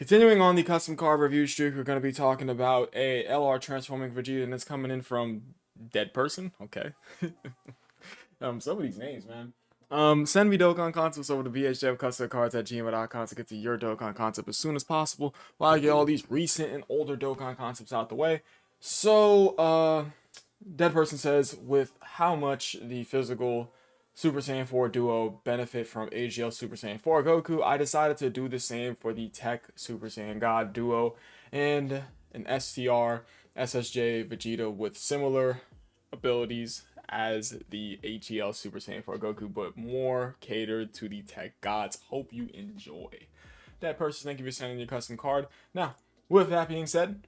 Continuing on the custom card review streak, we're going to be talking about a LR transforming Vegeta, and it's coming in from Dead Person. Okay. Some of these names, man. Send me Dokkan concepts over to vhjevcustomcards@gmail.com to get to your Dokkan concept as soon as possible while I get all these recent and older Dokkan concepts out the way. So, Dead Person says, with how much the physical Super Saiyan 4 duo benefit from AGL Super Saiyan 4 Goku, I decided to do the same for the TEQ Super Saiyan God duo and an STR SSJ Vegeta with similar abilities as the AGL Super Saiyan 4 Goku, but more catered to the TEQ gods. Hope you enjoy. That person, thank you for sending your custom card. Now, with that being said,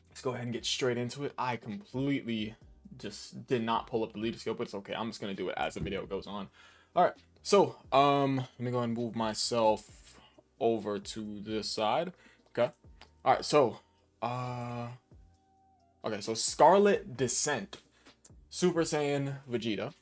let's go ahead and get straight into it. I completely just did not pull up the leader skill, but it's okay. I'm just gonna do it as the video goes on. All right, so let me go ahead and move myself over to this side. Okay. All right, so okay, so Scarlet Descent, Super Saiyan Vegeta,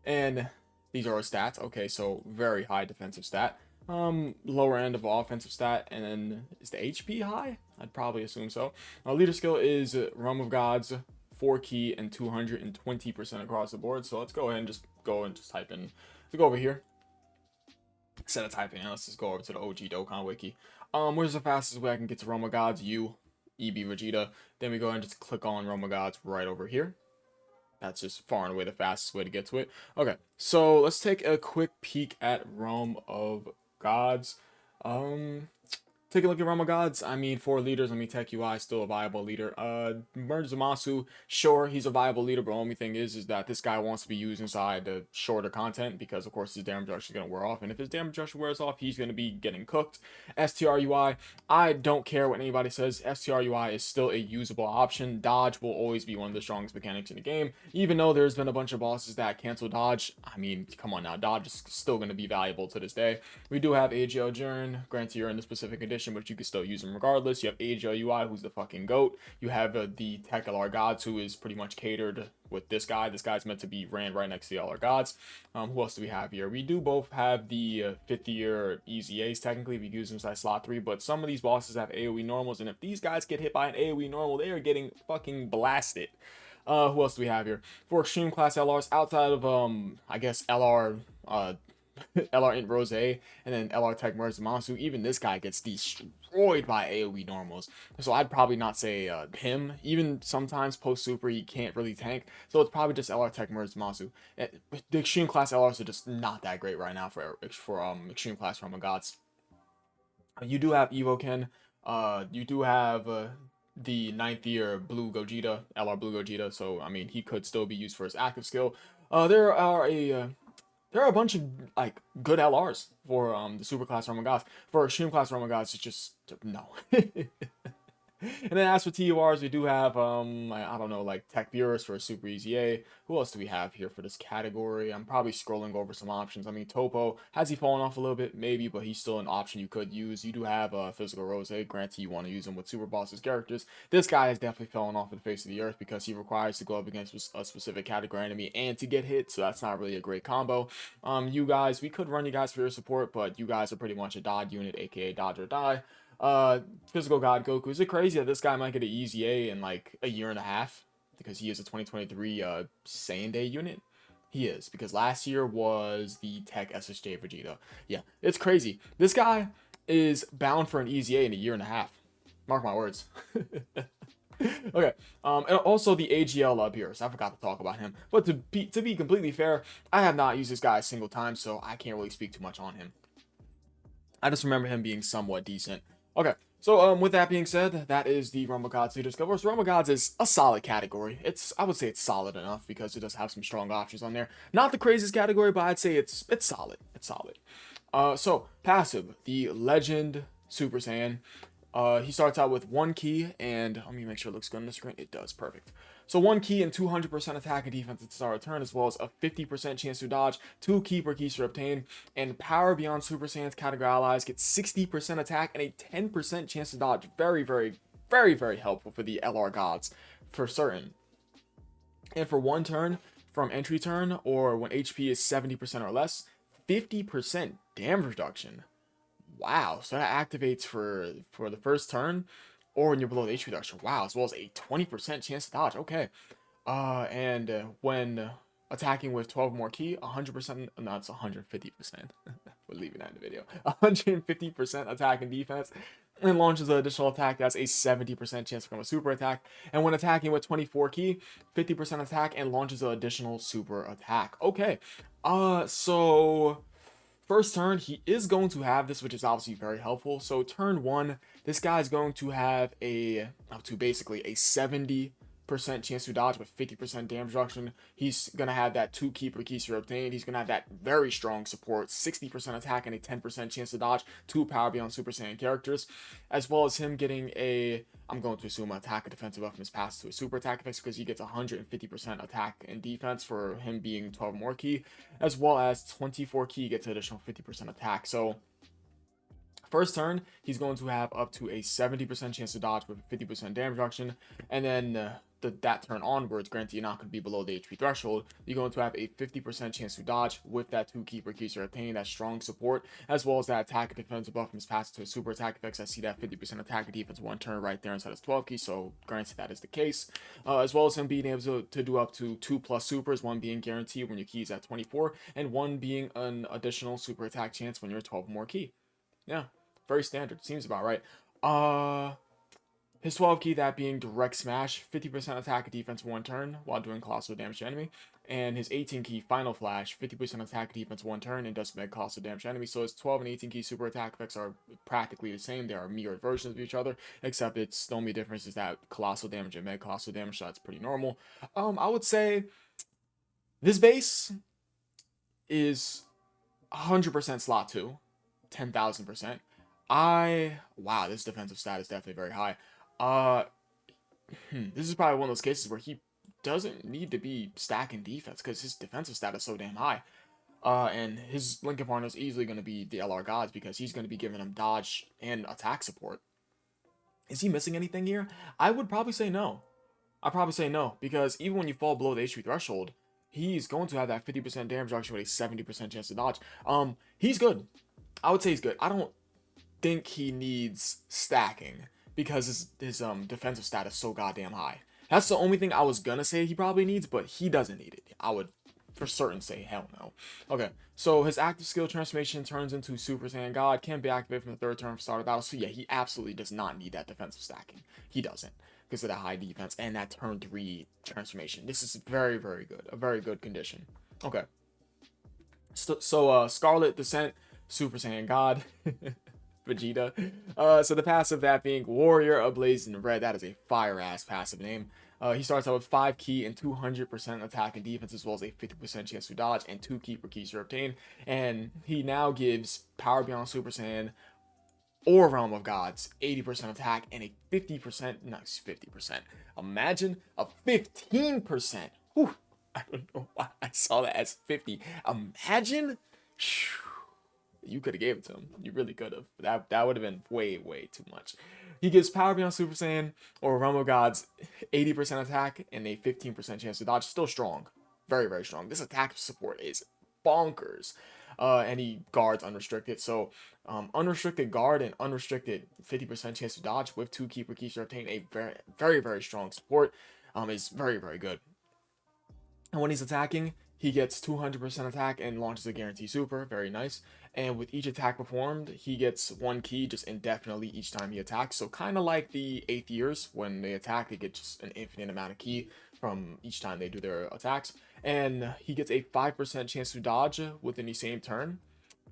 and these are our stats. Okay, so very high defensive stat. Lower end of offensive stat, and then is the HP high? I'd probably assume so. Leader skill is Realm of Gods, 4 key, and 220% across the board. So let's go ahead and just type in. Let's go over here. Instead of typing in, let's just go over to the OG Dokkan wiki. Where's the fastest way I can get to Realm of Gods? EB Vegeta. Then we go and just click on Realm of Gods right over here. That's just far and away the fastest way to get to it. Okay, so let's take a quick peek at Realm of Gods. Take a look at Realm of Gods. I mean, 4 leaders. I mean, TEQ still a viable leader. Merge Zamasu, sure, he's a viable leader, but the only thing is that this guy wants to be used inside the shorter content because, of course, his damage rush is going to wear off. And if his damage rush wears off, he's going to be getting cooked. STRUI, I don't care what anybody says. STRUI is still a usable option. Dodge will always be one of the strongest mechanics in the game. Even though there's been a bunch of bosses that cancel dodge, I mean, come on now, dodge is still going to be valuable to this day. We do have AGL Jern. Granted, you're in the specific edition, but you can still use him regardless. You have AGL UI, who's the fucking GOAT. You have the TEQ LR Gods, who is pretty much catered with this guy. This guy's meant to be ran right next to the LR Gods. Who else do we have here? We do both have the 50-year EZAs, technically. We use them inside slot 3, but some of these bosses have AoE normals, and if these guys get hit by an AoE normal, they are getting fucking blasted. Who else do we have here? For extreme class LRs, outside of, I guess, LR Int Rose, and then LR Tech Merge Zamasu, even this guy gets destroyed by AoE normals. So I'd probably not say him. Even sometimes post super he can't really tank. So it's probably just LR Tech Merge Zamasu. The extreme class LRs are just not that great right now for extreme class Realm of Gods. You do have Evoken. You do have the 9th year Blue Gogeta, LR Blue Gogeta. So I mean he could still be used for his active skill. There are a bunch of like good LRs for the super class Realm of Gods. For extreme class Realm of Gods, it's just no. And then as for TURs, we do have I don't know, like Tech Bureaus for a Super EZA. Who else do we have here for this category? I'm probably scrolling over some options. I mean, Topo, has he fallen off a little bit? Maybe, but he's still an option you could use. You do have Physical Rose. Granted, you want to use him with Super Boss's characters. This guy has definitely fallen off the face of the earth because he requires to go up against a specific category enemy and to get hit, so that's not really a great combo. You guys, we could run you guys for your support, but you guys are pretty much a dodge unit, aka dodge or die. Physical God Goku. Is it crazy that this guy might get an EZA in like a year and a half because he is a 2023 Saiyan Day unit? He is, because last year was the TEQ SSJ Vegeta. Yeah, it's crazy. This guy is bound for an EZA in a year and a half. Mark my words. Okay, and also the AGL up here, so I forgot to talk about him. But to be completely fair, I have not used this guy a single time, so I can't really speak too much on him. I just remember him being somewhat decent. Okay, so with that being said, that is the Realm of Gods leaders cover. So Realm of Gods is a solid category. I would say it's solid enough because it does have some strong options on there. Not the craziest category, but I'd say it's solid. It's solid. So passive, the Legend Super Saiyan. He starts out with 1 key, and let me make sure it looks good on the screen. It does, perfect. So 1 key and 200% attack and defense at the start of turn, as well as a 50% chance to dodge, 2 key per keys to obtain, and power beyond Super Saiyan's category allies get 60% attack and a 10% chance to dodge. Very, very, very, very helpful for the LR gods, for certain. And for 1 turn, from entry turn, or when HP is 70% or less, 50% damage reduction. Wow, so that activates for the first turn, or when you're below the HP threshold. Wow, as well as a 20% chance to dodge. Okay. And when attacking with 12 more ki, 100%, no, it's 150%. We're leaving that in the video. 150% attack and defense, and launches an additional attack that's a 70% chance to become a super attack. And when attacking with 24 ki, 50% attack and launches an additional super attack. Okay. So first turn, he is going to have this, which is obviously very helpful. So turn one, this guy's going to have up to basically a 70% chance to dodge with 50% damage reduction. He's going to have that 2 keeper keys to obtain. He's going to have that very strong support, 60% attack and a 10% chance to dodge, 2 power beyond Super Saiyan characters, as well as him getting I'm going to assume attack and defensive buff from his pass to a super attack effects, because he gets 150% attack and defense for him being 12 more ki, as well as 24 ki gets an additional 50% attack. So first turn, he's going to have up to a 70% chance to dodge with 50% damage reduction, and then that turn onwards, granted you're not going to be below the HP threshold, you're going to have a 50% chance to dodge with that 2 keeper keys to obtain, that strong support, as well as that attack and defensive buff from his pass to a super attack effects. I see that 50% attack and defense one turn right there inside his 12 key, so granted that is the case. As well as him being able to do up to 2+ supers, one being guaranteed when your key is at 24, and one being an additional super attack chance when you're 12 more key. Yeah, very standard. Seems about right. His 12 key, that being direct smash, 50% attack and defense one turn while doing colossal damage to enemy. And his 18 key, final flash, 50% attack and defense one turn and does make colossal damage to enemy. So his 12 and 18 key super attack effects are practically the same. They are mirrored versions of each other, except it's the only difference is that colossal damage and make colossal damage, so that's pretty normal. I would say this base is 100% slot 2, 10,000%. Wow, this defensive stat is definitely very high. This is probably one of those cases where he doesn't need to be stacking defense because his defensive stat is so damn high. And his Lincoln partner is easily going to be the LR Gods because he's going to be giving him dodge and attack support. Is he missing anything here? I would probably say no. I'd probably say no, because even when you fall below the HP threshold, he's going to have that 50% damage reduction with a 70% chance to dodge. He's good. I would say he's good. I don't think he needs stacking because his defensive stat is so goddamn high. That's the only thing I was gonna say he probably needs, but he doesn't need it. I would for certain say hell no. Okay, so his active skill transformation turns into Super Saiyan God, can be activated from the third turn of start of battle. So yeah, he absolutely does not need that defensive stacking. He doesn't, because of that high defense and that turn 3 transformation. This is very, very good. A very good condition. Okay. So Scarlet Descent, Super Saiyan God. Vegeta. So the passive, that being Warrior Ablaze in Red, that is a fire ass passive name. He starts out with 5 ki and 200% attack and defense, as well as a 50% chance to dodge and 2 keeper keys to obtain. And he now gives Power Beyond Super Saiyan or Realm of Gods 80% attack and a 50%, nice 50%. Imagine a 15%. Whew, I don't know why I saw that as 50. Imagine. You could have gave it to him. You really could have. That would have been way, way too much. He gives Power Beyond Super Saiyan or Realm of Gods 80% attack and a 15% chance to dodge. Still strong. Very, very strong. This attack support is bonkers. And he guards unrestricted. So unrestricted guard and unrestricted 50% chance to dodge with 2 keeper keys to obtain a very, very, very strong support is very, very good. And when he's attacking, he gets 200% attack and launches a guarantee super. Very nice. And with each attack performed, he gets 1 ki just indefinitely each time he attacks. So kind of like the 8th years, when they attack, they get just an infinite amount of ki from each time they do their attacks. And he gets a 5% chance to dodge within the same turn.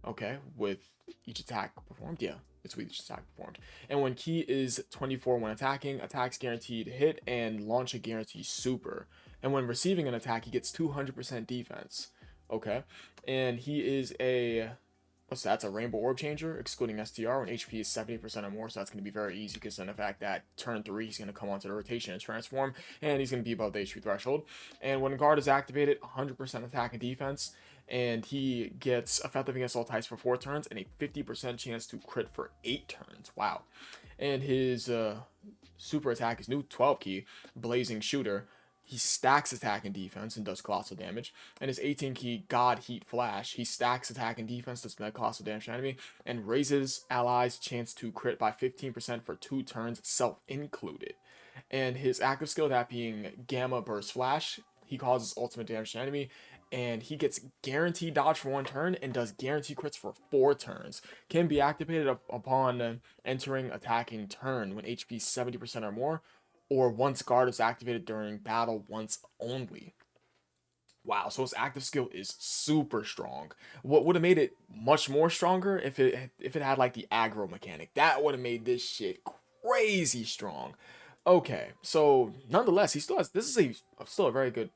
Okay, with each attack performed. Yeah, it's with each attack performed. And when ki is 24 when attacking, attacks guaranteed hit and launch a guarantee super. And when receiving an attack, he gets 200% defense. Okay, and he is that's a Rainbow Orb Changer, excluding STR, when HP is 70% or more, so that's going to be very easy, because then the fact that turn 3, he's going to come onto the rotation and transform, and he's going to be above the HP threshold. And when Guard is activated, 100% attack and defense, and he gets effective against all types for 4 turns, and a 50% chance to crit for 8 turns. Wow. And his super attack is new 12 ki, Blazing Shooter, he stacks attack and defense and does colossal damage. And his 18 key God Heat Flash, he stacks attack and defense, does mega colossal damage to enemy, and raises allies' chance to crit by 15% for 2 turns, self included. And his active skill, that being Gamma Burst Flash, he causes ultimate damage to enemy, and he gets guaranteed dodge for 1 turn and does guaranteed crits for 4 turns. Can be activated upon entering attacking turn when HP 70% or more, or once guard is activated during battle once only. Wow, so his active skill is super strong. What would have made it much more stronger if it had like the aggro mechanic. That would have made this shit crazy strong. Okay, so nonetheless, he still has, this is still a very good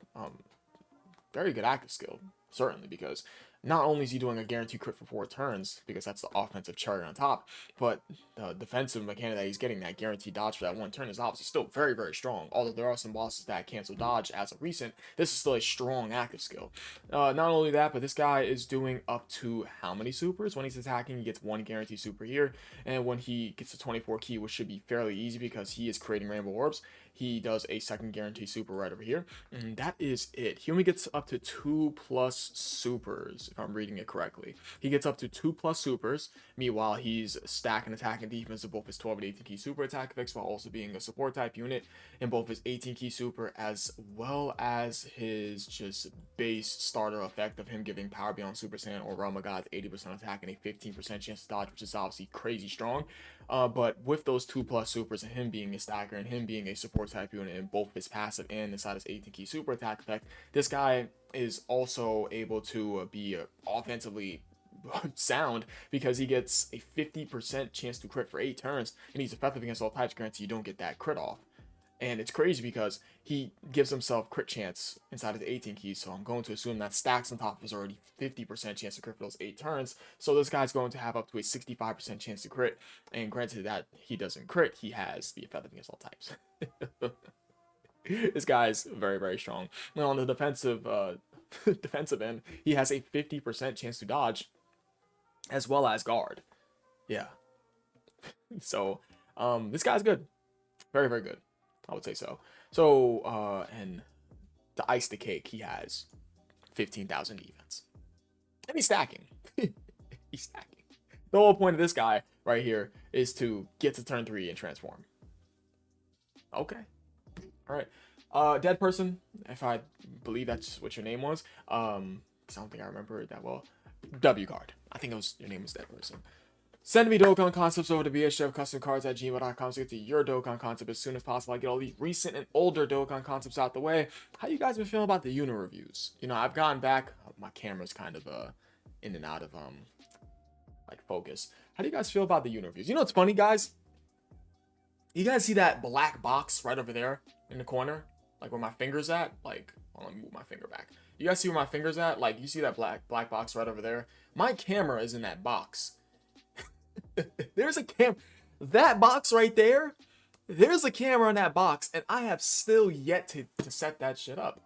active skill, certainly, because not only is he doing a guaranteed crit for 4 turns, because that's the offensive cherry on top, but the defensive mechanic that he's getting, that guaranteed dodge for that 1 turn, is obviously still very, very strong. Although there are some bosses that cancel dodge as of recent, this is still a strong active skill. Not only that, but this guy is doing up to how many supers? When he's attacking, he gets 1 guaranteed super here, and when he gets to 24 key, which should be fairly easy because he is creating rainbow orbs, he does a 2nd guarantee super right over here, and that is it. He only gets up to 2+ supers, if I'm reading it correctly. He gets up to 2+ supers. Meanwhile, he's stacking attack and defense of both his 12 and 18 key super attack effects, while also being a support type unit in both his 18 key super as well as his just base starter effect of him giving Power Beyond Super Saiyan or Realm of Gods 80% attack and a 15% chance to dodge, which is obviously crazy strong. But with those 2+ supers and him being a stacker and him being a support type unit in both his passive and inside his 18 key super attack effect, this guy is also able to be offensively sound because he gets a 50% chance to crit for 8 turns, and he's effective against all types, granted you don't get that crit off. And it's crazy because he gives himself crit chance inside of the 18 keys, so I'm going to assume that stacks on top of his already 50% chance to crit for those 8 turns. So this guy's going to have up to a 65% chance to crit, and granted that he doesn't crit, he has the effective against all types. This guy's very, very strong. Now on the defensive defensive end, he has a 50% chance to dodge as well as guard. Yeah. So this guy's good. Very, very good, I would say so. So, and to ice the cake, he has 15,000 defense. And he's stacking. He's stacking. The whole point of this guy right here is to get to turn 3 and transform. Okay. Alright. Dead person, if I believe that's what your name was. 'Cause I don't think I remember it that well. W card. I think your name was Dead Person. Send me Dokkan concepts over to bhfcustomcards@gmail.com to get to your Dokkan concept as soon as possible. I get all these recent and older Dokkan concepts out the way. How you guys been feeling about the unit reviews? You know, I've gotten back. My camera's kind of in and out of like focus. How do you guys feel about the unit reviews? You know what's funny, guys? You guys see that black box right over there in the corner? Like where my finger's at? Like, well, let me move my finger back. You guys see where my finger's at? Like, you see that black box right over there? My camera is in that box. There's a that box right there, there's a camera in that box, and I have still yet to set that shit up.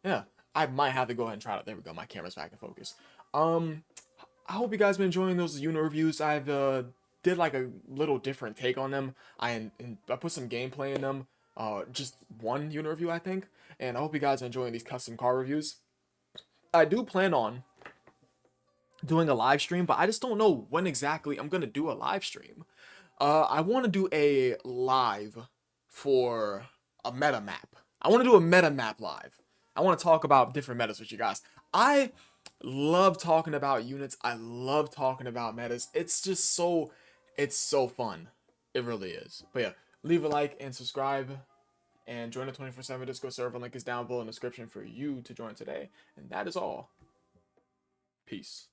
Yeah, I might have to go ahead and try it. There we go, my camera's back in focus. I hope you guys been enjoying those unit reviews. I've did like a little different take on them. I put some gameplay in them, just one unit review I think, and I hope you guys are enjoying these custom car reviews. I do plan on doing a live stream, but I just don't know when exactly I'm gonna do a live stream. I want to do a live for a meta map. I want to do a meta map live. I want to talk about different metas with you guys. I love talking about units. I love talking about metas. It's just so, it's so fun. It really is. But yeah, leave a like and subscribe and join the 24/7 Discord server. Link is down below in the description for you to join today. And that is all. Peace.